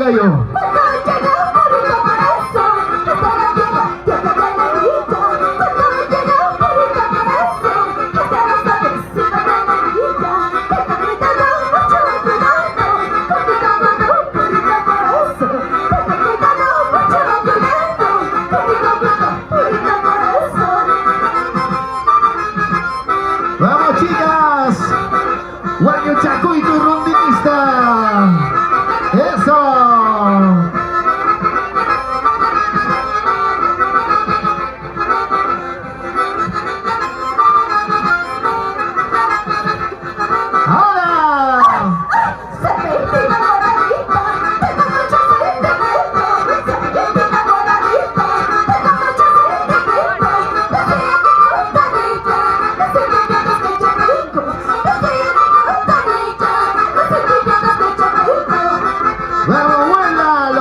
Huancayo. Vamos, chicas. Huaychacuy, tu rondinista. Eso.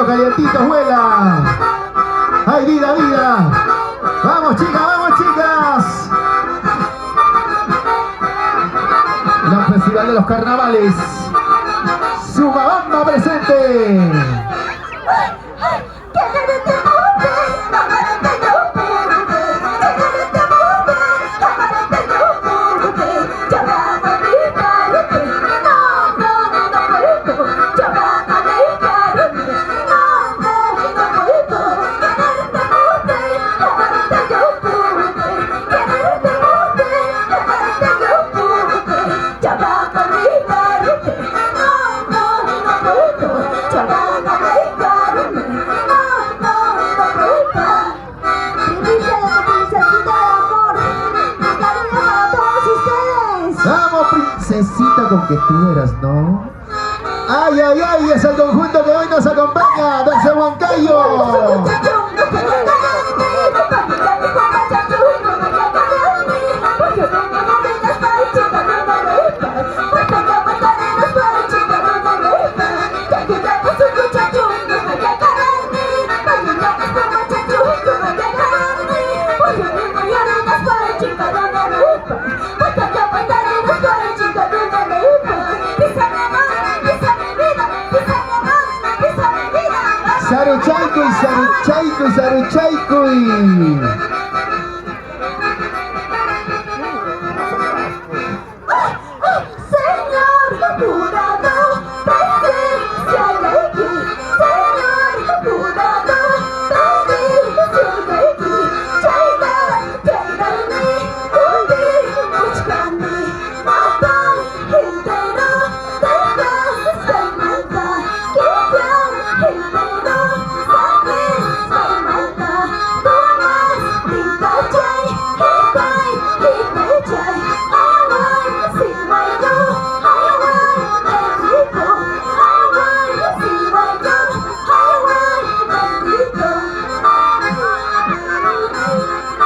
Calientitos, vuela. ¡Ay, vida, vida! ¡Vamos, chicas, vamos, chicas! El Festival de los Carnavales. Sumabamba presente. Princesita con que tú eras, ¿no? ¡Ay, ay, ay! Es el conjunto que hoy nos acompaña desde Huancayo. Saruchaykuy, saruchaykuy, saruchaykuy.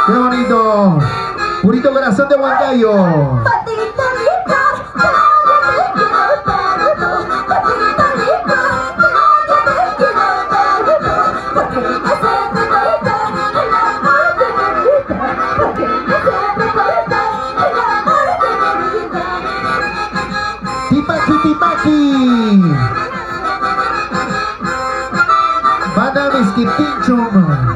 ¡Qué bonito! Purito corazón de Huancayo. Tipaki, tipaki. Madame Skipinchum.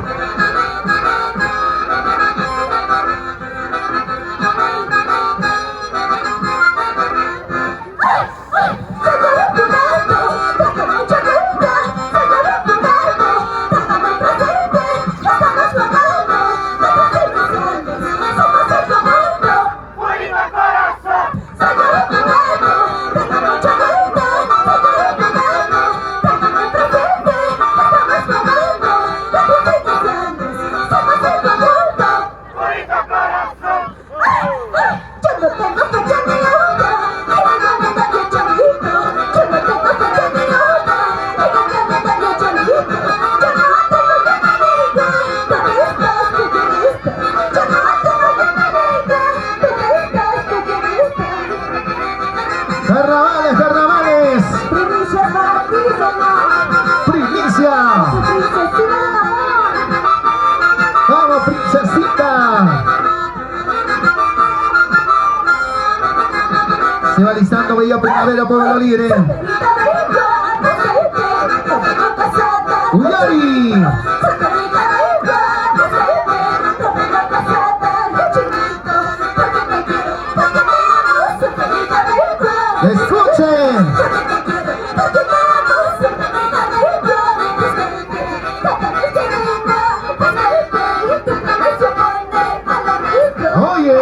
Carnavales, carnavales. Primicia. Vamos, princesita. Se va listando Bella Primavera, Pueblo Libre. Uyari. Escuchen. Oye.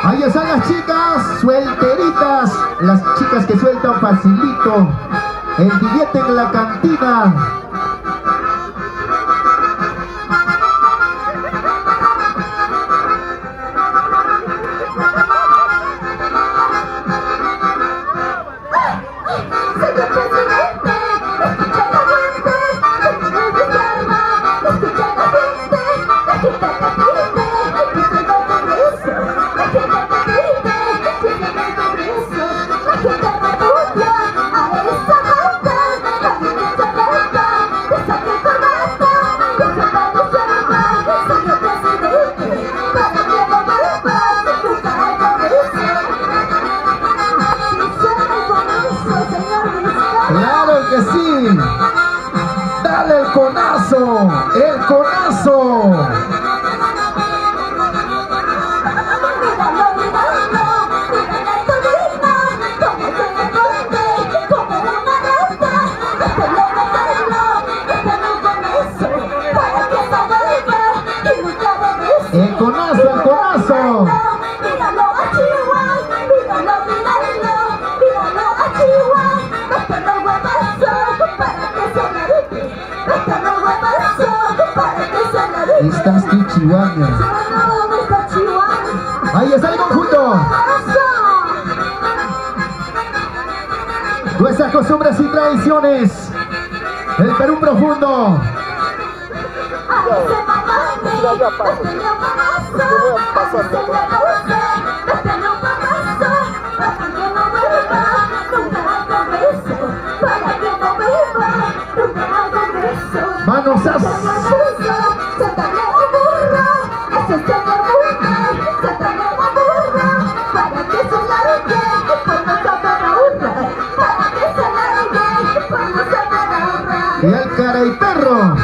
Ahí están las chicas suelteritas, las chicas que sueltan facilito el billete en la cantina. ¡Claro que sí! ¡Dale el conazo! ¡El conazo! ¡El conazo! ¡El conazo! Estás tú, Chihuahua. Ahí está el conjunto. Nuestras costumbres y tradiciones. El Perú profundo. Manos y el cara y perro.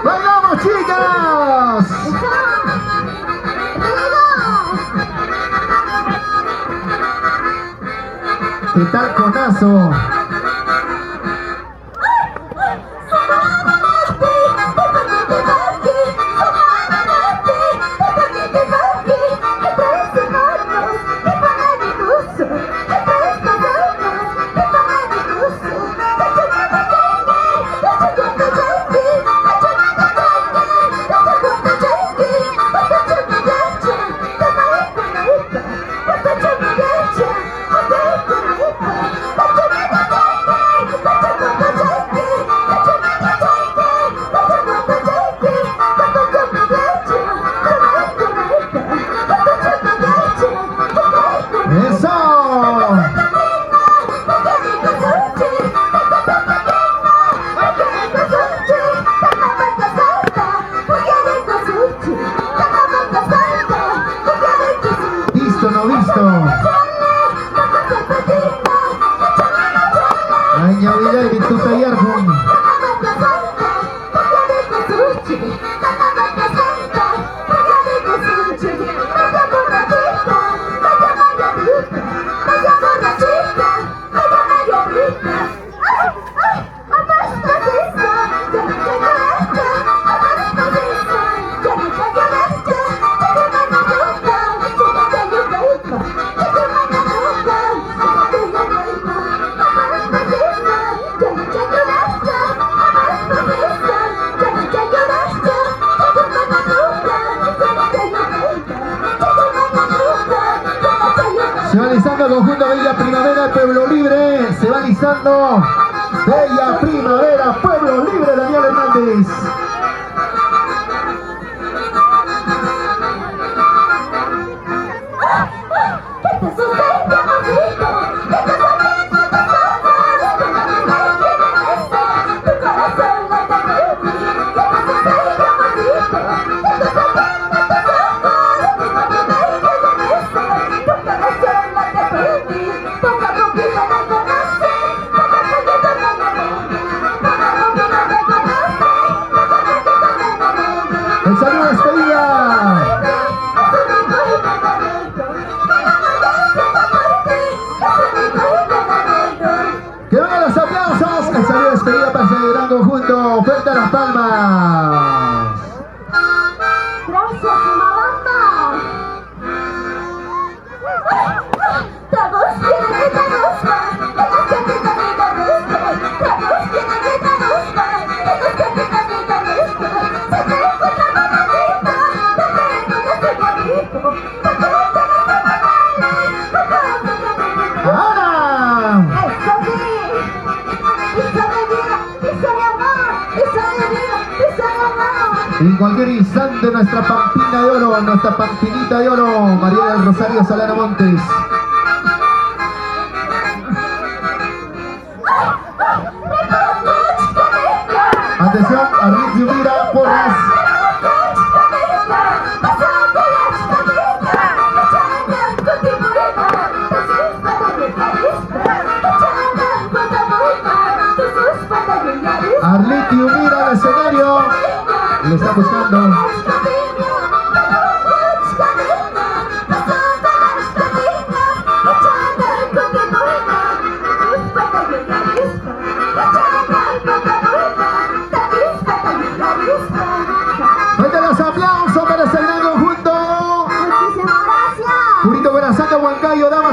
¡Bailamos, chicas! ¿Qué tal conazo? Se va listando el conjunto Bella Primavera, Pueblo Libre. Se va listando Bella Primavera, Pueblo Libre, Daniel Hernández. Bueno, oferta las palmas. Gracias, Sumabamba. Ahora. En cualquier instante nuestra pampina de oro, nuestra pampinita de oro, María del Rosario Solano Montes. Atención, Arlit Yumira Porras. Arlit Yumira al escenario. Le está buscando. Fuerte los aplausos para este gran conjunto. Muchísimas gracias. Purito Buenasanga, Huancayo, damos.